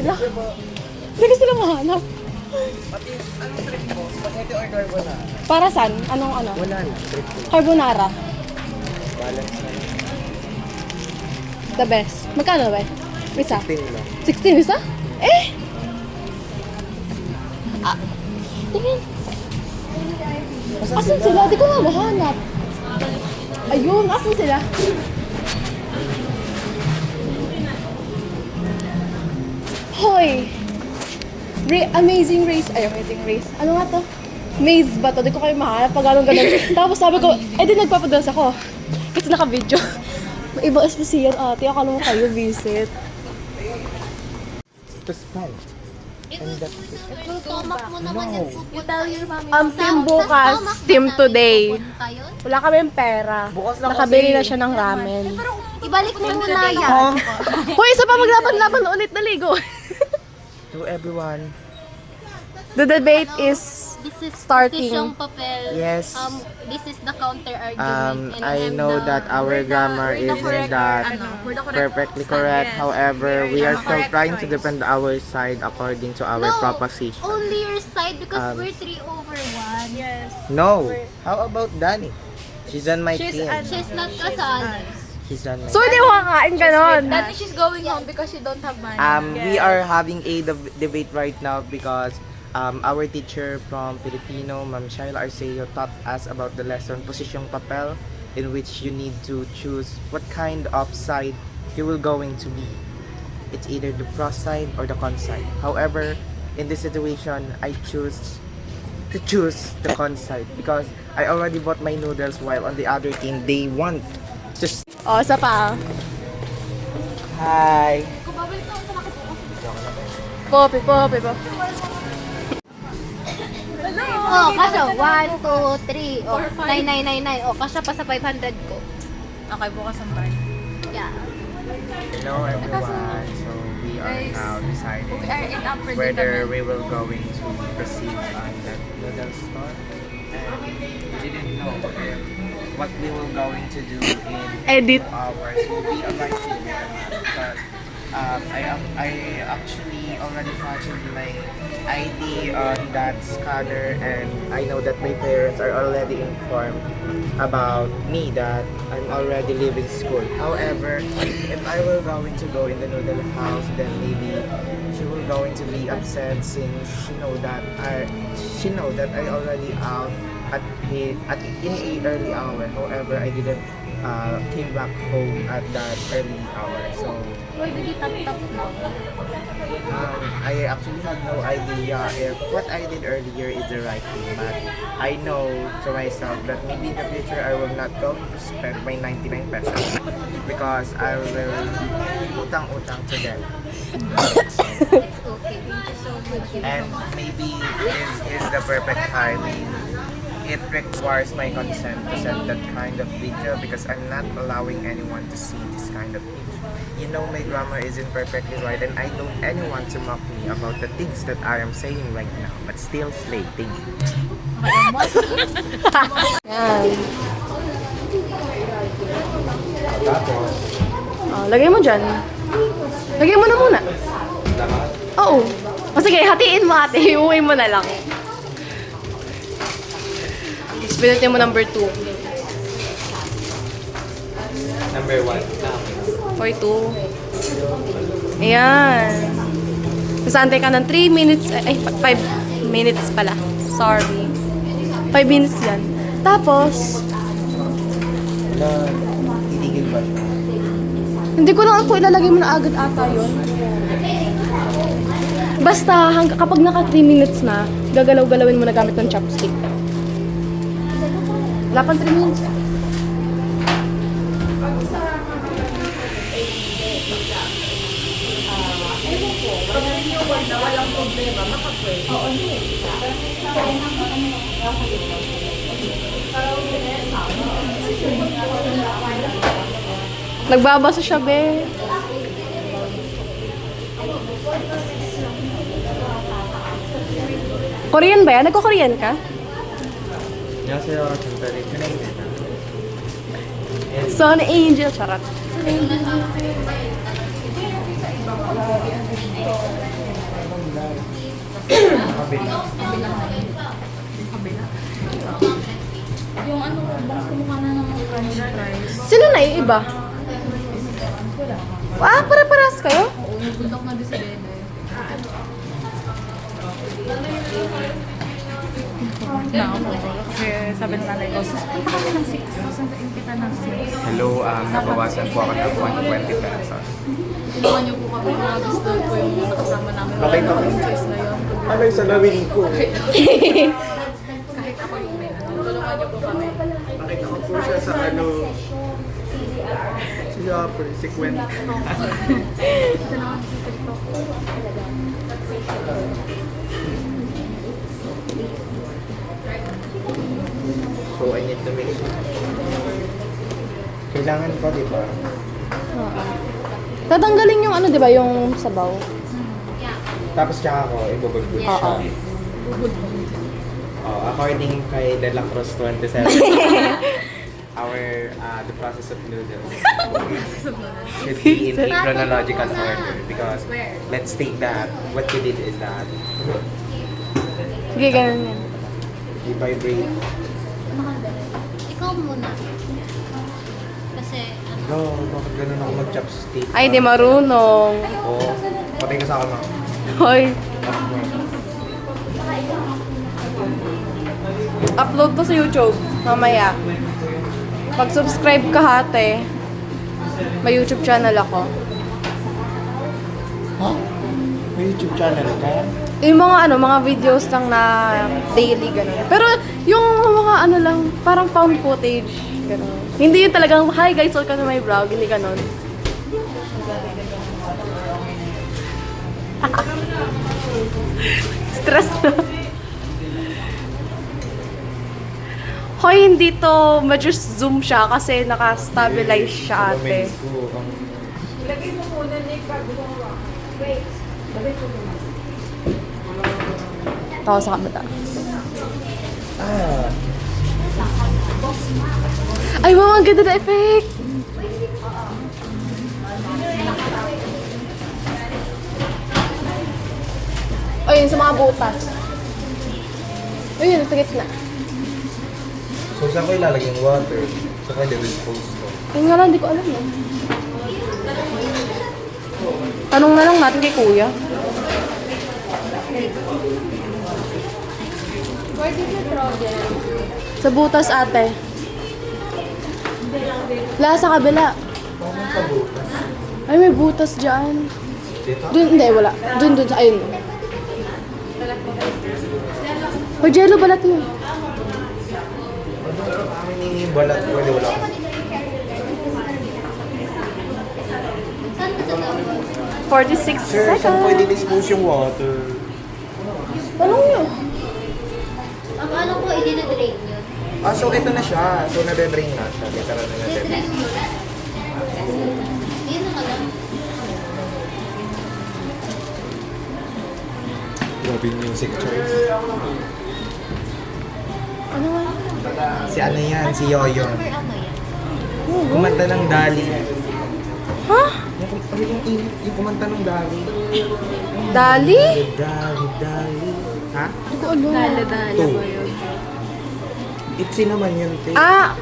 Wala. Hindi ko sila mahanap. Pati, anong trip mo? Spaghetti or carbonara? Para saan? Anong ano? Wala na, trip mo. Carbonara. Balance na. The best. Magkano ba? Isa? 16 lang. 16 isa? Eh! Tingin. Asan sila? Di ko nga mahanap. Ayun, asan sila? Hoy! Amazing Race. Ay, Amazing Race. Ano nga to? Maze ba to? Di ko kayo mahanap pag ganun. Tapos sabi ko, di nagpapadals ako. Kasi naka-video. May ibang espesiyan ate. Akala mo kayo visit. To spell. Stomach mo naman yung pupunta. Team bukas, team today. Tayo? Wala kaming pera. Bukas lang Nakabili kasi. na siya ng ramen. Ibalik mo muna yan. Hoy, isa pa maglaban-laban ulit na ligo. To everyone. The debate is This is starting. posisyong papel. Yes. This is the counter argument. And I I'm know the- that our grammar isn't that perfectly correct. However, we are still trying to defend our side according to our No, proposition. only your side because we're 3/1. Yes. No. How about Danny? She's on my team. She's not kasali. She's on my So, hindi mo kakain ganon. Daddy, she's going home because she don't have money. We are having a debate right now because our teacher from Filipino, Ma'am Shaila Arceo, taught us about the lesson Posisyong Papel, in which you need to choose what kind of side you will going to be. It's either the pro side or the con side. However, in this situation, I choose to choose the con side because I already bought my noodles while on the other team, they want to... O, isa pa. Hi! Popi. Oh, kasha. 1, 2, 3. Oh, 9999. Oh, kasha pa sa 500 ko. Okay, bukas ang bar. Yeah. Hello everyone. So we are now deciding We are in upper whether we will going to proceed on that noodle store. And we didn't know what we will going to do in Edit. 2 hours. So we arrived here because I actually already fashioned my ID on that scanner, and I know that my parents are already informed about me that I'm already leaving school. However, if I were going to go in the noodle house, then maybe she will going to be upset since she know that I already out in a early hour. However, I didn't came back home at that early hour. So Why did you tap now? I actually have no idea if what I did earlier is the right thing, but I know to myself that maybe in the future I will not going to spend my 99 pesos because I will utang-utang to them. Okay, thank you so much. And maybe this is the perfect timing. It requires my consent to send that kind of video because I'm not allowing anyone to see this kind of video. You know my grammar isn't perfectly right and I don't anyone to mock me about the things that I am saying right now, but still slay. Thank you. Yan. Tapos, Lagay mo dyan. Lagay mo na muna. lahat. Oo. O sige, hatiin mo ate. Iuwi mo na lang. Tapos pinutin mo number 2. Number 1. Or 2. Ayan. Masantay ka ng 3 minutes. Ay, 5 minutes pala. Sorry. 5 minutes yan. Tapos, Titigil ba siya? hindi ko lang ako ilalagay mo na agad ata yun. Basta, kapag naka 3 minutes na, gagalaw-galawin mo na gamit ng chopstick. Wala pang 3 minutes. Nagbabasa siya, be. Korean ba yan? Nagko-Korean ka? 안녕하세요. 전달이 큐네입니다. Son Angel. Charot. Kabila. Yung ano, bang kumukha na ng french fries. Sino na yung iba? Ah, para-paras kayo? Oo, nagpunta ko na din sa Dede. Na ako po. Kasi sabi ng nanay ko, susunod kami ng 6. Susunod kita ng 6. Hello, nabawasan po ako ng 120 pesos. Tulungan niyo po kami na gusto ko yung nakasama namin. Okay ba? Yung choice na yun. Ano yung salawin ko? Kahit ako yung may ano. Tulungan niyo po kami. Nakita ko po siya sa ano... Si Shopper, si Gwen. Ito na ako sa TikTok. So, I need to make sure. Kailangan pa, di ba? Tatanggalin yung ano, di ba? Yung sabaw. Tapos tsaka ako, ibubulbul siya. Oo. According kay De La Cruz 27, the process of noodles should be in a chronological order because let's take that what you did is that Sige, ganun yan. you vibrate. Ikaw muna. Kasi, ano, No, bakit ganun ako mag-chopstick? Ay, di marunong. Oo. Patay ka sa akin, ma. Hoy, upload to sa YouTube. Mamaya. Pag-subscribe ka hate. May YouTube channel ako. Ha? May YouTube channel ka? Yung mga ano, mga videos lang na daily, gano'n. Pero yung mga ano lang, parang found footage, gano'n. Hindi yung talagang, hi guys, welcome to my vlog, hindi gano'n. Stress na. Hoy, hindi to, medyo zoom siya kasi naka-stabilize siya ate. Tawa sa kamata. Ah, Ay, wow, ang ganda na effect! Ayun, sa mga butas. Ayun, sa gitna. so saan ko ilalagay yung water? So kaya they will post to. Ayun nga lang, hindi ko alam eh. Tanong na lang natin kay kuya. where did you throw them? Sa butas ate. Wala sa kabila. Parang sa butas. Ay, may butas dyan. Dito? Dun, hindi, wala. Dun, ayun. O, jello balat yun. Ang balat ko, wala ko. Saan ka sa 46 Sir, saan seconds. pwede dispose yung water? Tanong nyo. Ang ano ko, i-drain yun. Ah, so ito na siya. So nade-drain na siya. Literal na nade-drain. I-drain mo. Yun ang alam. Grabe yung music choice. Ano nga? Si ano yan? Si Yoyo. Number ano yan? Kumanta ng Dali. Ha? Yung kumanta ng Dali. Dali? Dali, Dali. Ha? Hindi ko alam. Two. Itzy naman yun, te. Ah!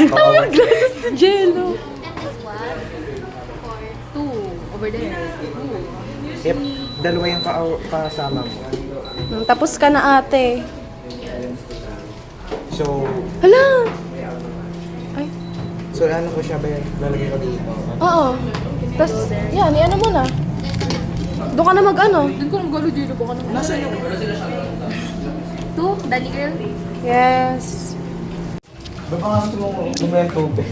Oo. Glasses na jello. That is what? For 2. Over there. If dalawa yung kasama mo. Tapos ka na ate. So, Hala! Ay, so ano ko siya ba yan? Lalagay ko dito. oo. Tapos, yan, ano mo na. Doon ka na mag-ano. Doon ko nang galo dito ko naman. Nasaan yung... 2? Dali girl? Yes. Ba't nga gusto mo kumaya ng tubig?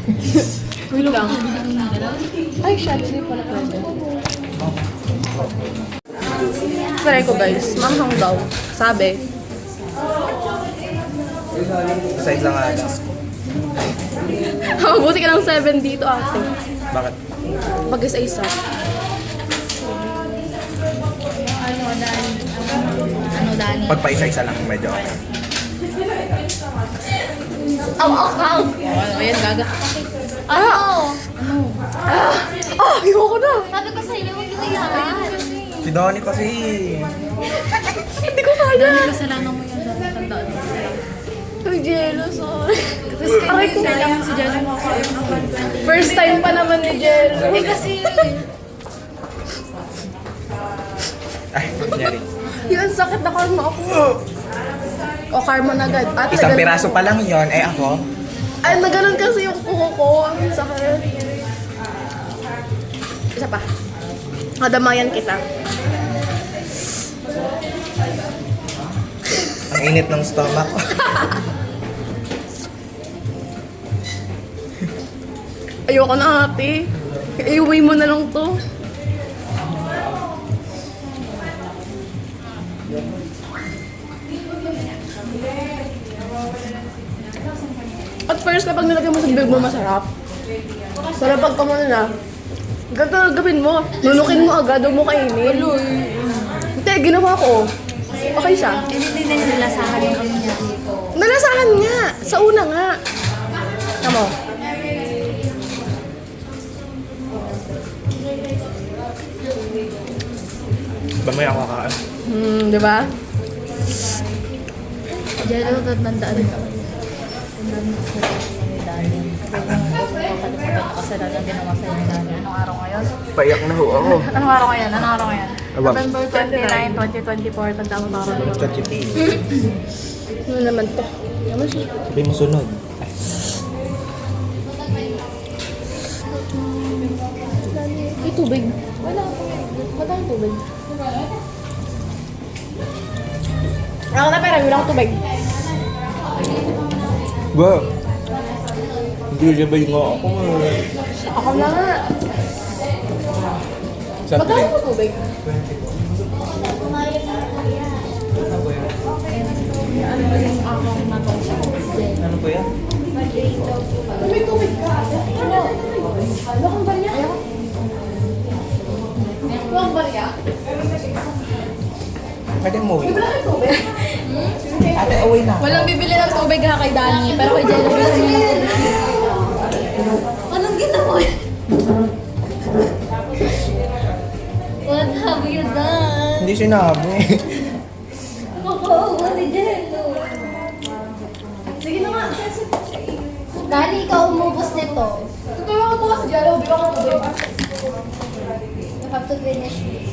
Wait lang. Ay, shit. Hindi pala pwede. Try ko guys. Manghang daw. Sabi. Isa-isa nga lang. Mabuti ka ng 7 dito ate. Bakit? Pag isa-isa. Ano, Dani? Pag pa isa-isa lang medyo okay. Aw! Ano, yan, gaga. Ano? Ah! Ayoko na! Sabi ko sa inyo, huwag nyo iyakan. Si Donnie kasi. Hindi ko kaya. Dami kasalanan mo yan. Tandaan mo. Ang Jello, sorry. Aray ko. Kailangan si Jello makakain ng 120. First time pa naman ni Jello. Eh kasi, Ay, nangyari. Yun, sakit na karma ako. O karma na agad. Ate, Isang naganon- piraso pa lang yon eh ako. Ay, naganon kasi yung kuko ko. Ang sakit. Isa pa. Madamayan kita. Ang init ng stomach ko. Ayoko na ate. Iuwi mo na lang to. At first, kapag nilagay mo sa bibig mo, masarap. Pero pag kumano na, ganito na gawin mo. Nunukin mo agad, huwag mo kainin. Hindi, ginawa ko. Okay siya. Hindi din nilasahan yung kami niya. Nalasahan nga. Sa una nga. Tama. Ba may ako kakaan? Di ba? Jello, tandaan mo. kasalanan din naman sa'yo ni Dani. Anong araw ngayon? Payak na ho ako. Anong araw ngayon? Anong araw ngayon? Abang. November 29, 2024. Tanda mo ba ako? Ano naman to? Naman siya. Sabi mo sunod. May tubig. Wala akong tubig. Ako na pera, wala akong tubig. Ba? Hindi sabay nga ako. Ako na nga. Magkano ko tubig? Ano po yan? May tubig ka. Ano kang barya? Ano kang barya? Pwede mo uwi. Wala kang tubig? Ate, away na. Walang bibili ng tubig ha kay Dani, pero kay Jello bibili niya ng tubig. Anong ginawa? What have you done? Hindi sinabi. Kakauwa si Jello. Sige na nga. Dani, ikaw umubos nito. Tutulungan ko si Jello, bigyan ko ng tubig. You have to finish this.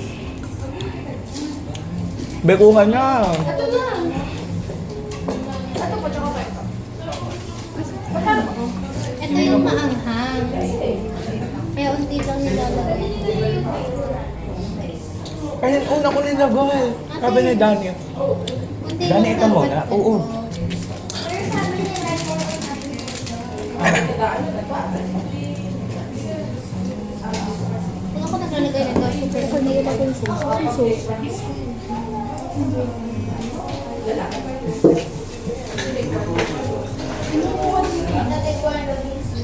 Bekuhan niya. Ito na. Ito po, tsaka pa ito. Magkano ba? Ito yung maanghang. Kaya unti lang nilalagay. Kaya una ko nilagay. Sabi ni Dani. Unti Dani, lang ito mo na. Oo. Kung ako naglalagay ng gas, super ko nilagay yung sauce.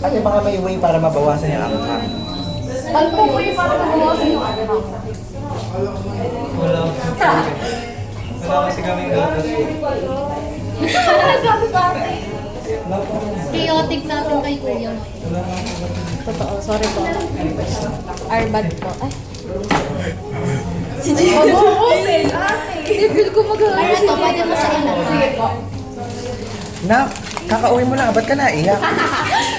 Ate, baka may way para mabawasan yung angka. Ano po po yung parang mabawasan yung ano? Wala kasi kami gatas. Chaotic natin kay Kuya mo. Totoo, sorry po. Arbad po. Ay, Mabawasan, ate. feel ko Ano to, pwede mo siya ilagay. Nak, kakauwi mo lang. Ba't ka naiyak?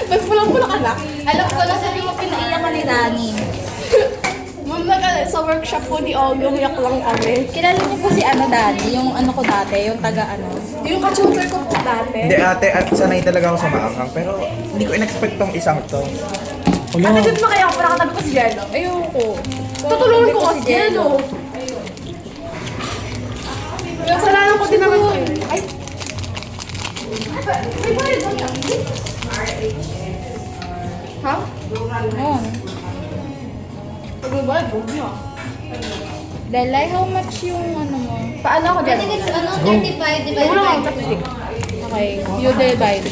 Ba't pulang-pulang anak? alam ko na sabi mo pinaiyak ka ni Dani. Ma'am, sa workshop po ni Ogo, umiyak lang kami. Kilala niyo po si ano Dani, yung ano ko dati, yung taga ano. Yung ka-tutor ko po dati. Hindi ate, at sanay talaga ako sa maanghang. Pero hindi ko in-expect tong isang to. Ate, dito ba kaya ako para katabi ko si Jello? Ayoko. Tutulungan ko kasi Jello. Kasalanan ko din naman ko yun. Ay! May bayad ba yan? Ha? Ano? Pag may bayad, huwag niya. Delay, how much yung ano mo? Paano ako I dyan? think it's ano, 35 divided Wala by akong chopstick. Okay, you divide.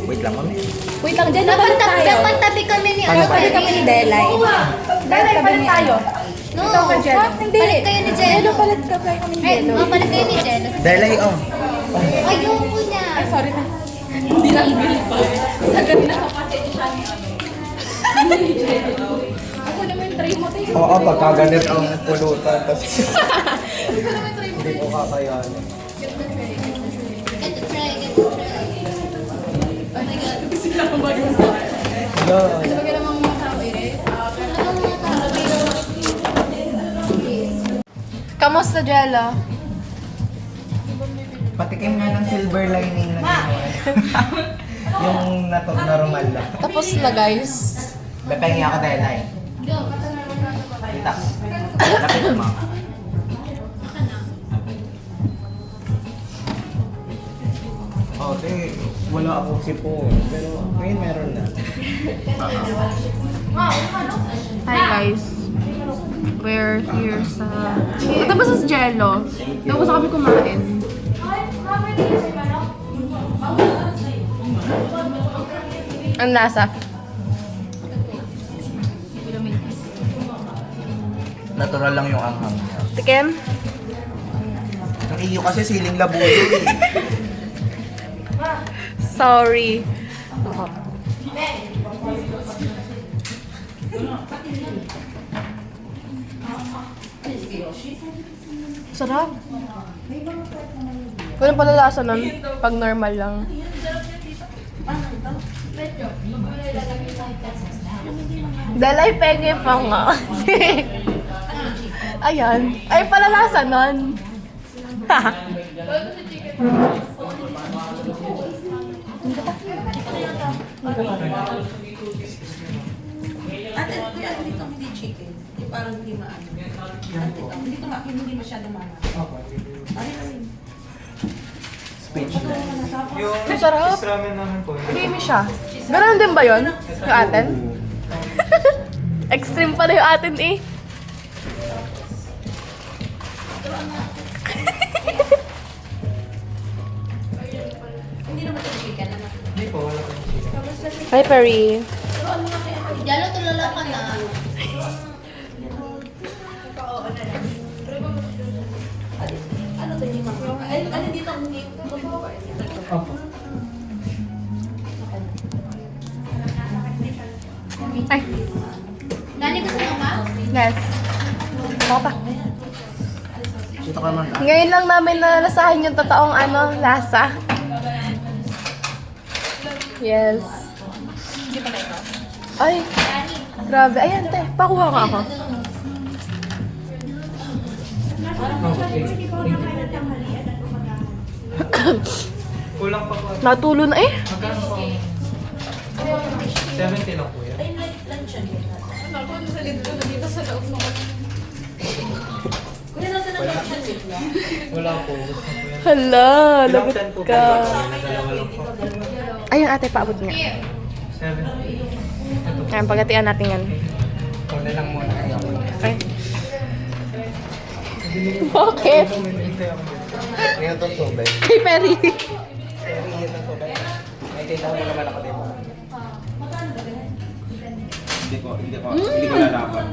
Wait lang kami. Wait lang, Jello, Dapat balik tayo. dapat tabi kami ni Paano Arthur. Kami ni Delay. Dahil palit tayo. No, Ikaw ka, Jello. Hindi. Palit kayo ni Jello. Palit ka kayo kami ni Ay, Jello. palit kayo ni Jello. Dahil ay, oh. Ayoko niya. Ay, sorry na. Hindi lang bill pa. Sagad na sa pasensya ni ano. Oo, pagkaganit ang pulutan. Tapos hindi ko kakayanin. Get to try, get to try. Oh my God. Kamusta, Jello? Patikim nga ng silver lining na ginawa. Yung normal lang. Tapos na, guys. Bepengi ako dahil ay. Kita. Lapit mo. Oh, wala akong sipon. Pero ngayon meron na. Hi, guys. We're here sa... Tapos sa Jello. Tapos kami kumain. Ang lasa. Natural lang yung anghang niya. Tikim? Ang iyo kasi siling labuyo eh. Sorry. Sarap. Walang pala lasa nun. Pag normal lang. Dalay penge pa nga. Ayan. Ay, pala lasa nun. Ate, kuya, dito hindi chicken. Parang hindi maano. Hindi masyado maano. Speechless. Ang sarap. Creamy siya. Ganon din ba yun? Yung atin? Extreme pala yung atin eh. Hindi naman ito chicken. Ano? Hi, Perry. Jalo, tulala ka na. Ano to yung mga? Ano dito ang Ay, Dani, gusto mo ba? yes. Baka pa. Dito ka man. Ngayon lang namin nalasahan yung totoong lasa. Yes. Ay, grabe. Ayan, te. Pakuha ka ako. Kulang pa po. Natulo na eh. Magkano po? 70 lang po yan. Kuya, nasa na lunch yan dito? Wala po. Gusto po yan. Hala, Ilang lagot ten po ka. ba? Dalawa lang po. Ayun, ate, paabot nga. 7. Ito po. Ayan, pagatian natin yan. Una lang muna kayo. Okay. Bakit? Hintay ako dito. Ngayon itong tubig. Hey, Perry. Pero yun ang tubig. May kailangan mo naman ako dito. Hindi ko lalaban.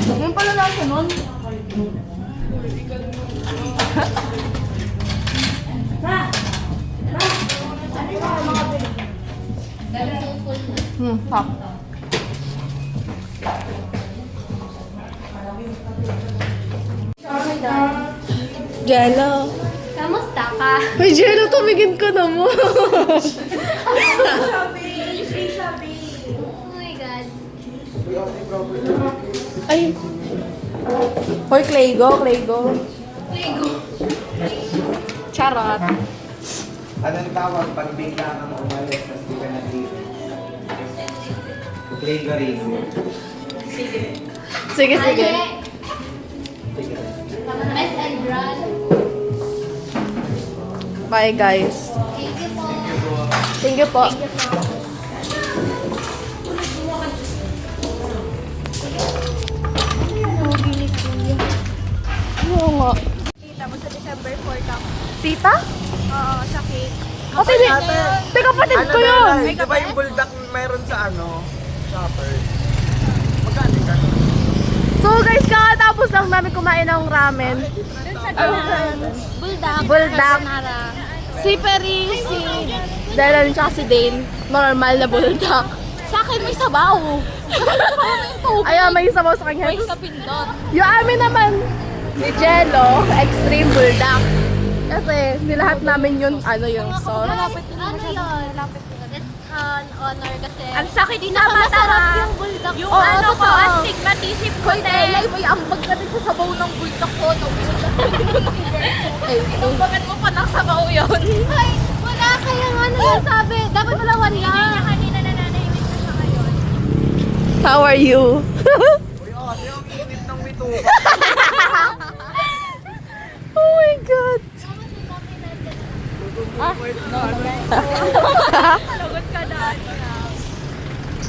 Yung pala lasa nun. Pop. Jello. Kamusta ka? May Jello, tumigin ka na mo. Oh my God. Ay. Hoy, Claygo, Claygo. Charot. Anong tawag pag bigla kang umalis tapos di ka nandito? Plagiarism. Sige, sige. Miss and Brad. Bye, guys. Thank you po. Thank you po. Oo nga. Tapos sa December 4 ako. Tita? Oo, sa cake. Kapatid! Teka, kapatid ko yun! Di ba yung buldak mayroon sa shopper? Magkano ka? So guys, kakatapos lang namin kumain ng ramen. Bulldog. Bulldog. Si Perry, si Dylan, tsaka si Dane, normal na bulldog. Sa akin may sabaw. Ayan, may sabaw sa kanya. May sa pindot. Yung amin naman, ni Jello, extreme bulldog. Kasi nilahat namin yun, ano yung sauce. Malapit na ano yun? It's an honor kasi Ang sakit din na masarap mata. yung bulldog. Yung ko. ano ko, totoo. astigmatism ko Hoy, Dela, din. may ambag ka din sa sabaw ng bulldog ko. Bakit mo pa nakasabaw yun? Ay, wala kaya nga ano yung sabi. Dapat dalawan Hindi niya lang. kanina nananahimik na siya ngayon. How are you? Uy, ate, ang init ng bituka. Oh my God. Lagot ka na.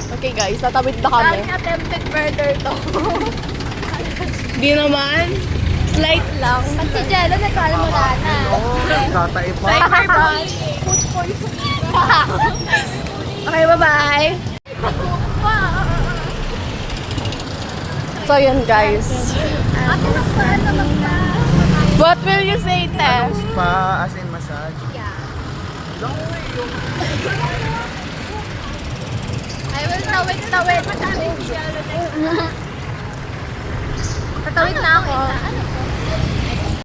Okay guys, tatawid na kami. Daming attempted murder to. Di naman. Slight lang. Pag si Jello, nagkaalam mo na. Tatay pa. Okay, bye-bye. So yun guys. Ate, nagpaan na magka. What will you say, Te? Spa, as in massage. I will tawid. Tatawid na ako.